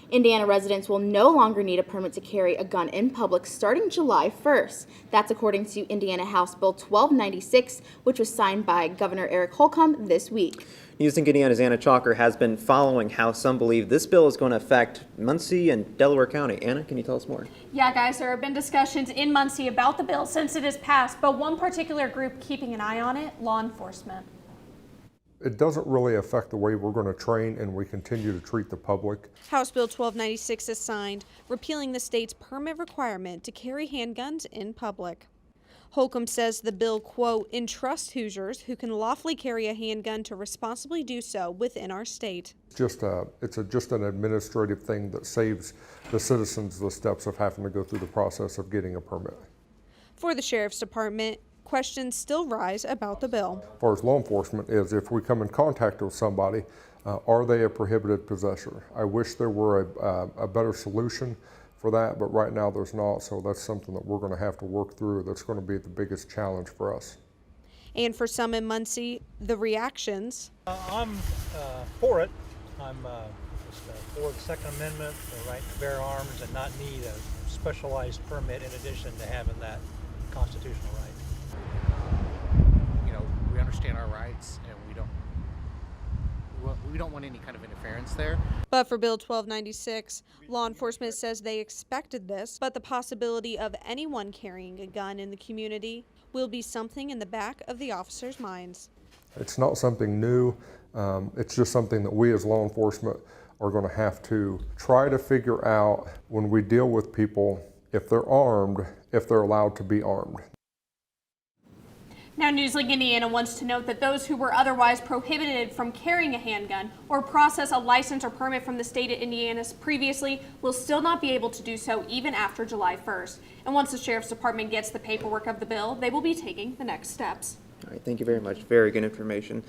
Indiana residents will no longer need a permit to carry a gun in public starting July 1st. That's according to Indiana House Bill 1296, which was signed by Governor Eric Holcomb this week. Newsync Indiana's Anna Chalker has been following how some believe this bill is going to affect Muncie and Delaware County. Anna, can you tell us more? Yeah, guys, there have been discussions in Muncie about the bill since it has passed, but one particular group keeping an eye on it, law enforcement. It doesn't really affect the way we're going to train and we continue to treat the public. House Bill 1296 is signed, repealing the state's permit requirement to carry handguns in public. Holcomb says the bill, quote, entrusts Hoosiers who can lawfully carry a handgun to responsibly do so within our state. It's just an administrative thing that saves the citizens the steps of having to go through the process of getting a permit. For the Sheriff's Department, questions still rise about the bill. As far as law enforcement is, if we come in contact with somebody, are they a prohibited possessor? I wish there were a better solution for that, but right now there's not, so that's something that we're going to have to work through. That's going to be the biggest challenge for us. And for some in Muncie, the reactions. I'm for it. I'm just for the Second Amendment, the right to bear arms and not need a specialized permit in addition to having that constitutional right. We understand our rights, and we don't want any kind of interference there. But for Bill 1296, law enforcement says they expected this, but the possibility of anyone carrying a gun in the community will be something in the back of the officers' minds. It's not something new. It's just something that we as law enforcement are going to have to try to figure out when we deal with people, if they're armed, if they're allowed to be armed. Now, Newslink Indiana wants to note that those who were otherwise prohibited from carrying a handgun or process a license or permit from the state of Indiana previously will still not be able to do so even after July 1st. And once the Sheriff's Department gets the paperwork of the bill, they will be taking the next steps. All right, thank you very much. Very good information.